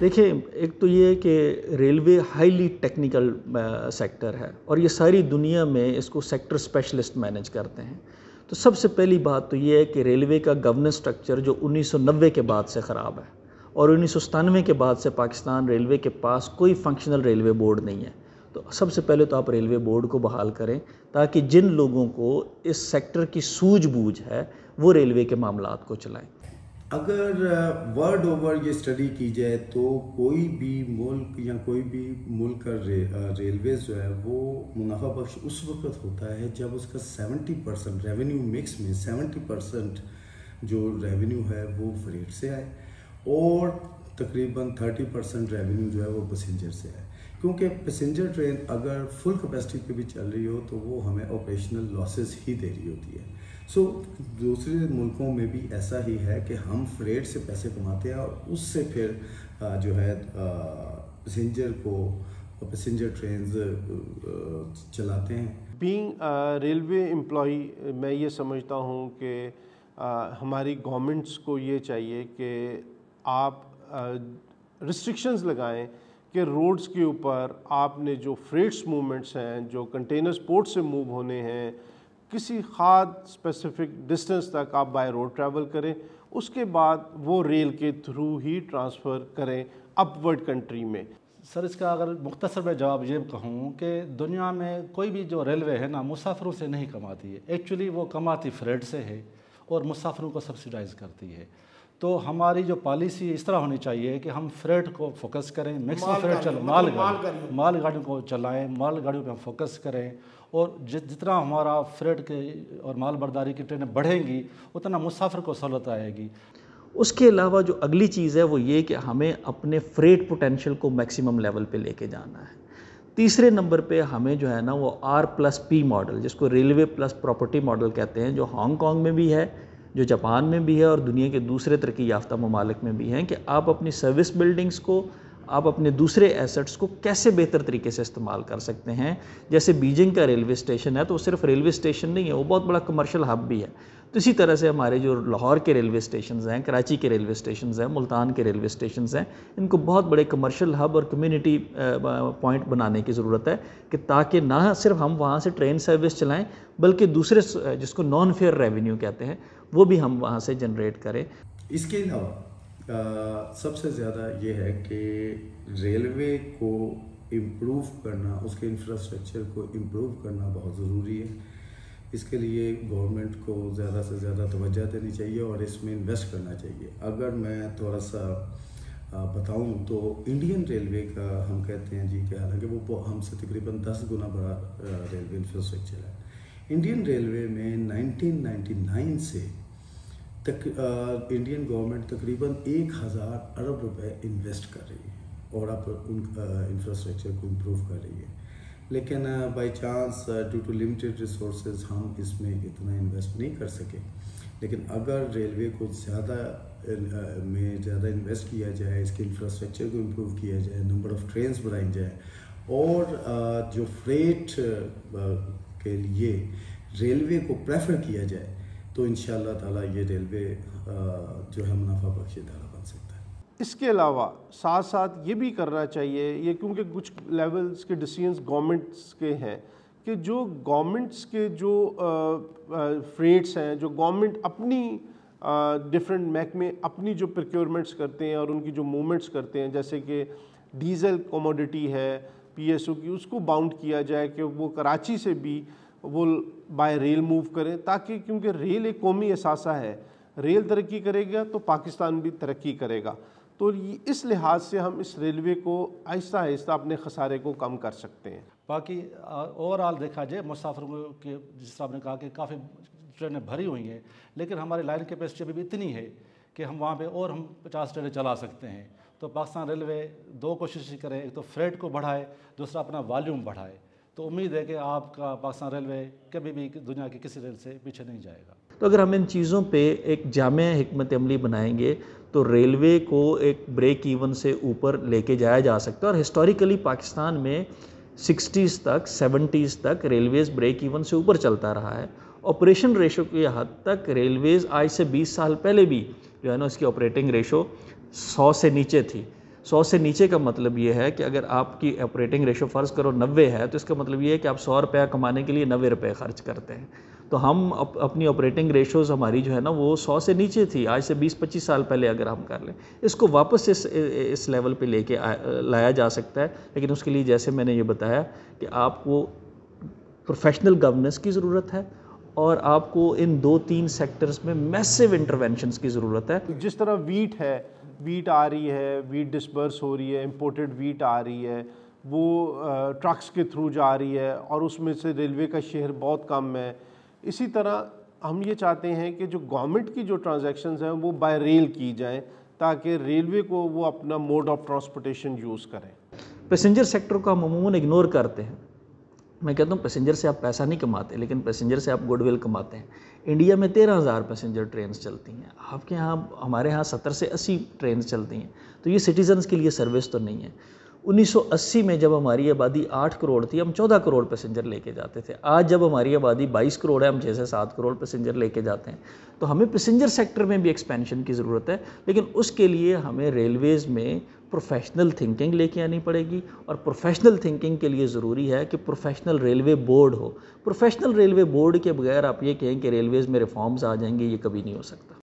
دیکھیں، ایک تو یہ ہے کہ ریلوے ہائیلی ٹیکنیکل سیکٹر ہے اور یہ ساری دنیا میں اس کو سیکٹر اسپیشلسٹ مینیج کرتے ہیں. تو سب سے پہلی بات تو یہ ہے کہ ریلوے کا گورننس سٹرکچر جو 1990 کے بعد سے خراب ہے اور 1997 کے بعد سے پاکستان ریلوے کے پاس کوئی فنکشنل ریلوے بورڈ نہیں ہے. تو سب سے پہلے تو آپ ریلوے بورڈ کو بحال کریں تاکہ جن لوگوں کو اس سیکٹر کی سوجھ بوجھ ہے وہ ریلوے کے معاملات کو چلائیں. اگر ورلڈ اوور یہ اسٹڈی کی جائے تو کوئی بھی ملک یا کوئی بھی ملک کا ریلویز جو ہے وہ منافع بخش اس وقت ہوتا ہے جب اس کا 70% ریونیو مکس میں 70% جو ریونیو ہے وہ فریٹ سے آئے اور تقریباً 30% ریونیو جو ہے وہ پیسنجر سے آئے. کیونکہ پیسنجر ٹرین اگر فل کیپیسٹی پہ بھی چل رہی ہو تو وہ ہمیں آپریشنل لاسز ہی دے رہی ہوتی ہے. سو دوسرے ملکوں میں بھی ایسا ہی ہے کہ ہم فریٹ سے پیسے کماتے ہیں اور اس سے پھر جو ہے پیسنجر ٹرینز چلاتے ہیں. بینگ ریلوے امپلائی میں یہ سمجھتا ہوں کہ ہماری گورنمنٹس کو یہ چاہیے کہ آپ ریسٹرکشنز لگائیں کہ روڈز کے اوپر آپ نے جو فریٹس موومنٹس ہیں، جو کنٹینرز پورٹ سے موو ہونے ہیں، کسی خاص اسپیسیفک ڈسٹنس تک آپ بائی روڈ ٹریول کریں، اس کے بعد وہ ریل کے تھرو ہی ٹرانسفر کریں اپ ورڈ کنٹری میں. سر اس کا اگر مختصر میں جواب یہ کہوں کہ دنیا میں کوئی بھی جو ریلوے ہے نا مسافروں سے نہیں کماتی ہے، ایکچولی وہ کماتی فریٹ سے ہے اور مسافروں کو سبسیڈائز کرتی ہے. تو ہماری جو پالیسی اس طرح ہونی چاہیے کہ ہم فریٹ کو فوکس کریں، میکسیمم فریٹ مال گاڑیوں کو چلائیں، مال گاڑیوں پہ ہم فوکس کریں اور جتنا ہمارا فریٹ کے اور مال برداری کی ٹرینیں بڑھیں گی اتنا مسافر کو سہولت آئے گی. اس کے علاوہ جو اگلی چیز ہے وہ یہ کہ ہمیں اپنے فریٹ پوٹینشیل کو میکسیمم لیول پہ لے کے جانا ہے. تیسرے نمبر پہ ہمیں جو ہے نا وہ R+P ماڈل، جس کو ریلوے پلس پراپرٹی ماڈل کہتے ہیں، جو ہانگ کانگ میں بھی ہے، جو جاپان میں بھی ہے اور دنیا کے دوسرے ترقی یافتہ ممالک میں بھی ہیں، کہ آپ اپنی سروس بلڈنگز کو، آپ اپنے دوسرے ایسٹس کو کیسے بہتر طریقے سے استعمال کر سکتے ہیں. جیسے بیجنگ کا ریلوے اسٹیشن ہے تو وہ صرف ریلوے اسٹیشن نہیں ہے، وہ بہت بڑا کمرشل ہب بھی ہے. تو اسی طرح سے ہمارے جو لاہور کے ریلوے اسٹیشنز ہیں، کراچی کے ریلوے اسٹیشنز ہیں، ملتان کے ریلوے اسٹیشنز ہیں، ان کو بہت بڑے کمرشل ہب اور کمیونٹی پوائنٹ بنانے کی ضرورت ہے کہ تاکہ نہ صرف ہم وہاں سے ٹرین سروس چلائیں بلکہ دوسرے جس کو نان فیئر ریونیو کہتے ہیں وہ بھی ہم وہاں سے جنریٹ کریں. اس کے علاوہ سب سے زیادہ یہ ہے کہ ریلوے کو امپروو کرنا، اس کے انفراسٹرکچر کو امپروو کرنا بہت ضروری ہے. اس کے لیے گورنمنٹ کو زیادہ سے زیادہ توجہ دینی چاہیے اور اس میں انویسٹ کرنا چاہیے. اگر میں تھوڑا سا بتاؤں تو انڈین ریلوے کا ہم کہتے ہیں جی کہ حالانکہ وہ ہم سے تقریباً 10 گنا بڑا ریلوے انفراسٹرکچر ہے. انڈین ریلوے میں 1999 سے انڈین گورنمنٹ تقریباً 1000 ارب روپے انویسٹ کر رہی ہے اور اب ان انفراسٹرکچر کو امپروو کر رہی ہے. لیکن by chance due to limited resources ہم اس میں اتنا انویسٹ نہیں کر سکے. لیکن اگر ریلوے کو زیادہ انویسٹ کیا جائے، اس کے انفراسٹرکچر کو امپروو کیا جائے، نمبر آف ٹرینز بڑھائی جائے اور جو فریٹ کے لیے ریلوے کو پریفر کیا جائے تو انشاءاللہ تعالیٰ یہ ریلوے جو ہے منافع بخش ادارہ بن سکتا ہے. اس کے علاوہ ساتھ ساتھ یہ بھی کرنا چاہیے، یہ کیونکہ کچھ لیولز کے ڈیسیژنز گورنمنٹس کے ہیں کہ جو گورنمنٹس کے جو فریٹس ہیں، جو گورنمنٹ اپنی ڈفرینٹ محکمے اپنی جو پروکیورمنٹس کرتے ہیں اور ان کی جو موومنٹس کرتے ہیں، جیسے کہ ڈیزل کوموڈٹی ہے PSO کی، اس کو باؤنڈ کیا جائے کہ وہ کراچی سے بھی وہ بائی ریل موو کریں، تاکہ کیونکہ ریل ایک قومی اثاثہ ہے، ریل ترقی کرے گا تو پاکستان بھی ترقی کرے گا. تو اس لحاظ سے ہم اس ریلوے کو آہستہ آہستہ اپنے خسارے کو کم کر سکتے ہیں. باقی اوور آل دیکھا جائے مسافروں کے جس طرح آپ نے کہا کہ کافی ٹرینیں بھری ہوئی ہیں، لیکن ہماری لائن کیپیسٹی ابھی بھی اتنی ہے کہ ہم وہاں پہ اور ہم 50 ٹرینیں چلا سکتے ہیں. تو پاکستان ریلوے دو کوششیں کرے، ایک تو فریٹ کو بڑھائے، دوسرا اپنا والیوم بڑھائے. تو امید ہے کہ آپ کا پاکستان ریلوے کبھی بھی دنیا کی کسی ریل سے پیچھے نہیں جائے گا. تو اگر ہم ان چیزوں پہ ایک جامع حکمت عملی بنائیں گے تو ریلوے کو ایک بریک ایون سے اوپر لے کے جایا جا سکتا ہے. اور ہسٹوریکلی پاکستان میں 60s تک 70s تک ریلویز بریک ایون سے اوپر چلتا رہا ہے. آپریشن ریشو کی حد تک ریلویز آج سے 20 سال پہلے بھی جو ہے نا اس کی آپریٹنگ ریشو 100 سے نیچے تھی. 100 سے نیچے کا مطلب یہ ہے کہ اگر آپ کی آپریٹنگ ریشو فرض کرو 90 ہے تو اس کا مطلب یہ ہے کہ آپ 100 روپیہ کمانے کے لیے 90 روپے خرچ کرتے ہیں. تو ہم اپنی آپریٹنگ ریشوز ہماری جو ہے نا وہ 100 سے نیچے تھی. آج سے 20-25 سال پہلے اگر ہم کر لیں, اس کو واپس اس لیول پہ لے کے لایا جا سکتا ہے. لیکن اس کے لیے جیسے میں نے یہ بتایا کہ آپ کو پروفیشنل گورننس کی ضرورت ہے اور آپ کو ان 2-3 سیکٹرز میں میسو انٹرونشنز کی ضرورت ہے. جس طرح ویٹ ہے, ویٹ آ رہی ہے, ویٹ ڈسپرس ہو رہی ہے, امپورٹڈ ویٹ آ رہی ہے, وہ ٹرکس کے تھرو جا رہی ہے اور اس میں سے ریلوے کا شیئر بہت کم ہے. اسی طرح ہم یہ چاہتے ہیں کہ جو گورنمنٹ کی جو ٹرانزیکشنز ہیں وہ بائی ریل کی جائیں تاکہ ریلوے کو وہ اپنا موڈ آف ٹرانسپورٹیشن یوز کریں. پیسنجر سیکٹر کو ہم عموماً اگنور کرتے ہیں. میں کہتا ہوں پیسنجر سے آپ پیسہ نہیں کماتے, لیکن پیسنجر سے آپ گڈ ول کماتے ہیں. انڈیا میں 13,000 پیسنجر ٹرینز چلتی ہیں, آپ کے ہاں ہمارے ہاں 70 سے 80 ٹرینز چلتی ہیں. تو یہ سٹیزنز کے لیے سروس تو نہیں ہے. 1980 میں جب ہماری آبادی 8 کروڑ تھی, ہم 14 کروڑ پیسنجر لے کے جاتے تھے. آج جب ہماری آبادی 22 کروڑ ہے, ہم 6 سے 7 کروڑ پیسنجر لے کے جاتے ہیں. تو ہمیں پیسنجر سیکٹر میں بھی ایکسپینشن کی ضرورت ہے, لیکن اس کے لیے ہمیں ریلویز میں پروفیشنل تھنکنگ لے کے آنی پڑے گی. اور پروفیشنل تھنکنگ کے لیے ضروری ہے کہ پروفیشنل ریلوے بورڈ ہو. پروفیشنل ریلوے بورڈ کے بغیر آپ یہ کہیں کہ ریلویز میں ریفارمز آ جائیں گے, یہ کبھی نہیں ہو سکتا.